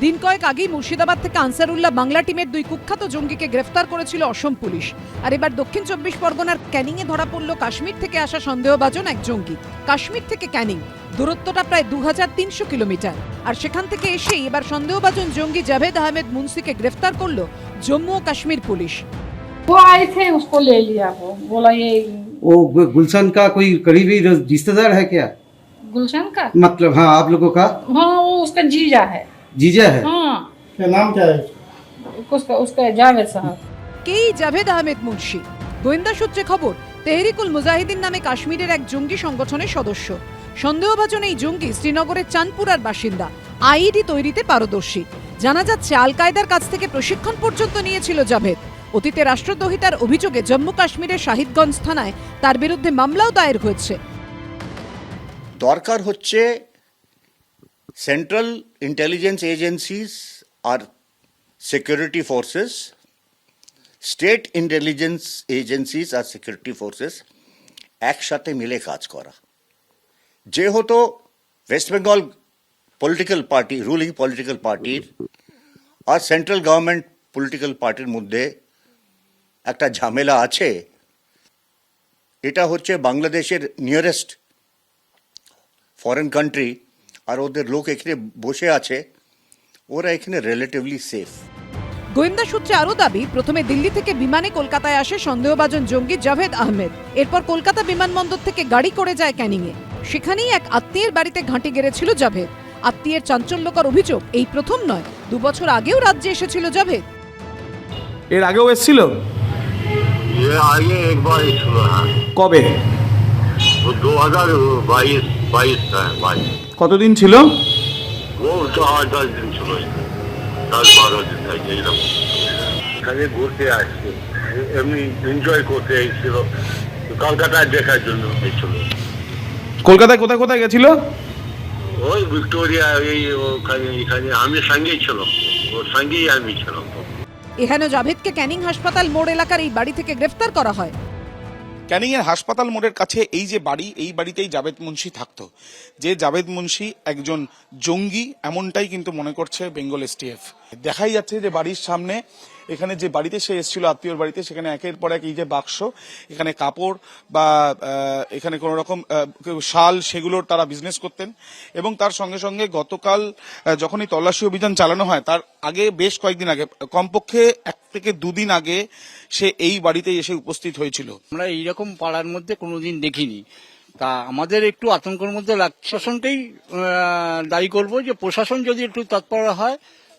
দিন কয়েক আগেই মুর্শিদাবাদ থেকে আনসারুল্লাহ বাংলা টিমের দুই কুখ্যাত জঙ্গিকে গ্রেফতার করেছিল অসম পুলিশ। আর এবার দক্ষিণ 24 পরগনার ক্যানিংয়ে ধরা পড়ল কাশ্মীর থেকে আসা সন্দেহভাজন এক জঙ্গি। কাশ্মীর থেকে ক্যানিং দূরত্বটা প্রায় 2300 কিলোমিটার। আর সেখান থেকে এসেই এবার সন্দেহভাজন জঙ্গি জাভেদ আহমেদ মুন্সিকে গ্রেফতার করল জম্মু ও কাশ্মীর পুলিশ। वो आए थे, उसको ले लिया। वो बोला ये वो गुलशन का कोई करीबी रिश्तेदार है क्या? गुलशन का, मतलब हाँ, आप लोगों का हाँ वो उसका जीजा है। जीजा है? हाँ क्या नाम क्या है? उसका उसका जावेद साहब। কে জাভেদ আহমেদ মুন্সি? গোয়েন্দা সূত্রে খবর, তেহরিকুল মুজাহিদিন নামে কাশ্মীরের এক জঙ্গি সংগঠনের সদস্য। সন্দেহভাজন এই জঙ্গি শ্রীনগরের চাঁদপুরার বাসিন্দা, আইইডি তৈরিতে পারদর্শী। জানা যাচ্ছে আল কায়দার কাছ থেকে প্রশিক্ষণ পর্যন্ত নিয়েছিল জাভেদ। অতীতে রাষ্ট্রদ্রোহিতার অভিযোগে জম্মু কাশ্মীরের শাহিদগঞ্জ থানায় তার বিরুদ্ধে মামলাও দায়ের হয়েছে। দরকার হচ্ছে সেন্ট্রাল ইন্টেলিজেন্স এজেন্সিস আর security forces, state intelligence agencies আর সিকিউরিটি ফোর্সেস একসাথে মিলে কাজ করা। যেহেতু West Bengal political party, ruling political পার্টির আর সেন্ট্রাল গভর্নমেন্ট পলিটিক্যাল পার্টির মধ্যে একটা ঝামেলা আছে। এটা হচ্ছে বাংলাদেশের নিয়ারেস্ট ফরেন কান্ট্রি, আর ওদের লোক এখানে বসে আছে, ওরা এখানে রিলেটিভলি সেফ। গোয়েন্দা সূত্রে আরও দাবি, প্রথমে দিল্লি থেকে বিমানে কলকাতায় আসে সন্দেহভাজন জঙ্গি জাভেদ আহমেদ। এরপর কলকাতা বিমানবন্দর থেকে গাড়ি করে যায় ক্যানিংয়ে। সেখানেই এক আত্মীয়ের বাড়িতে ঘাঁটি গেড়েছিল জাভেদ। আত্মীয়ের চাঞ্চল্যকর অভিযোগ, এই প্রথম নয়, 2 বছর আগেও রাজ্যে এসেছিল জাভেদ। এর আগেও এসেছিল? आगे एक बार ही छुआ है, কবে? वो 2022 का है। 22 কতদিন ছিল? वो तो 8-10 दिन छुआ, 10-12 दिन था। এখানে ঘুরতে আসছে, এমনি এনজয় করতে এসেছিল, কলকাতায় দেখার জন্য এসেছিল। কলকাতায় কোথায় কোথায় গেছিল? ওই ভিক্টোরিয়া, এই ওখানে এখানে আমি সঙ্গেই ছিল, ওর সঙ্গেই আমি ছিলাম। এখানে জাভেদকে ক্যানিং হাসপাতাল মোড় এলাকার এই বাড়ি থেকে গ্রেফতার করা হয়। ক্যানিং এর হাসপাতাল মোড়ের কাছে এই যে বাড়ি, এই বাড়িতেই জাভেদ মুন্সি থাকতো। যে জাভেদ মুন্সি একজন জঙ্গি এমনটাই কিন্তু মনে করছে বেঙ্গল এসটিএফ। দেখাই যাচ্ছে যে বাড়ির সামনে, এখানে যে বাড়িতে সে এসেছিল আত্মীয়র বাড়িতে, সেখানে একের পর এক এই যে বাক্স, এখানে কাপড় বা এখানে কোন রকম শাল, সেগুলোর তারা বিজনেস করতেন। এবং তার সঙ্গে সঙ্গে গতকাল যখনই তল্লাশি অভিযান চালানো হয়, তার আগে বেশ কয়েকদিন আগে, কমপক্ষে 1 থেকে 2 দিন আগে সে এই বাড়িতে এসে উপস্থিত হয়েছিল। আমরা এইরকম পাড়ার মধ্যে কোনোদিন দেখিনি। তা আমাদের একটু আতঙ্কের মধ্যে লাগছে। প্রশাসনকেই দায়ী করবো, যে প্রশাসন যদি একটু তৎপর হয়,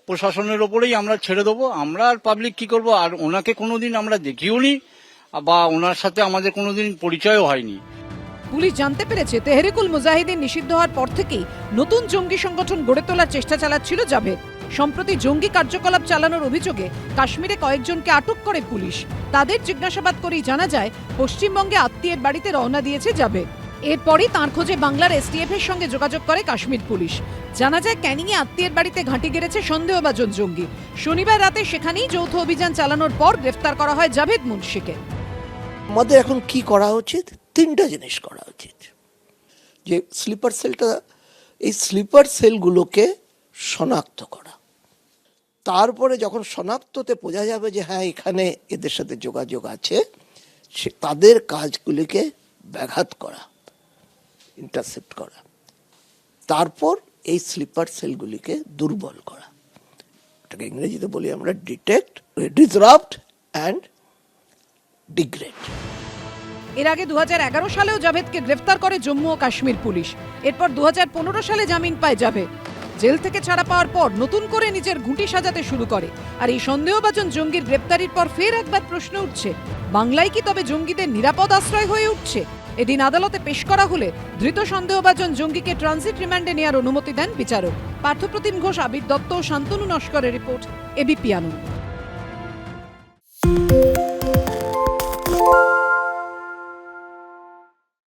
প্রশাসনের ওপরেই আমরা ছেড়ে দেবো। আমরা আর পাবলিক কি করব? আর ওনাকে কোনোদিন আমরা দেখিও নি, বা ওনার সাথে আমাদের কোনোদিন পরিচয়ও হয়নি। পুলিশ জানতে পেরেছে, তেহরিকুল মুজাহিদিন নিষিদ্ধ হওয়ার পর থেকেই নতুন জঙ্গি সংগঠন গড়ে তোলার চেষ্টা চালাচ্ছিল জাভেদ। সম্প্রতি জঙ্গি কার্যকলাপ চালানোর অভিযোগে কাশ্মীরে কয়েকজনকে আটক করে পুলিশ। তাদের জিজ্ঞাসাবাদ করেই জানা যায়, পশ্চিমবঙ্গে আত্মীয়ের বাড়িতে রওনা দিয়েছে জাভেদ। এরপরই তাঁর খোঁজে বাংলার এসটিএফ এর সঙ্গে যোগাযোগ করে কাশ্মীর পুলিশ। জানা যায়, ক্যানিংয়ে আত্মীয়ের বাড়িতে ঘাঁটি গেড়েছে সন্দেহভাজন জঙ্গি। শনিবার রাতে সেখানেই যৌথ অভিযান চালানোর পর গ্রেফতার করা হয় জাভেদ মুন্সিকে। আমাদের এখন কি করা উচিত? 3টা জিনিস করা উচিত। যে স্লিপার সেলটা, এই স্লিপার সেলগুলোকে শনাক্ত করা। তারপরে যখন শনাক্ততে বোঝা যাবে যে হ্যাঁ এখানে এদের সাথে যোগাযোগ আছে, সে তাদের কাজগুলিকে ব্যাঘাত করা, ইন্টারসেপ্ট করা। তারপর এই স্লিপার সেলগুলিকে দুর্বল করা। এটাকে ইংরেজিতে বলি আমরা ডিটেক্ট, ডিসরাপ্ট অ্যান্ড ডিগ্রেড। এর আগে 2011 সালেও জাভেদকে গ্রেফতার করে জম্মু ও কাশ্মীর পুলিশ। এরপর 2015 সালে জামিন পায় জাভেদ। জেল থেকে ছাড়া পাওয়ার পর নতুন করে নিজের ঘুঁটি সাজাতে শুরু করে। আর এই সন্দেহভাজন জঙ্গির গ্রেফতারির পর ফের একবার প্রশ্ন উঠছে, বাংলায় কি তবে জঙ্গিদের নিরাপদ আশ্রয় হয়ে উঠছে? এদিন আদালতে পেশ করা হলে ধৃত সন্দেহভাজন জঙ্গিকে ট্রানজিট রিমান্ডে নেওয়ার অনুমতি দেন বিচারক। পার্থপ্রতিম ঘোষ, আবির দত্ত, শান্তনু নস্করের রিপোর্ট, এবিপি আনন্দ।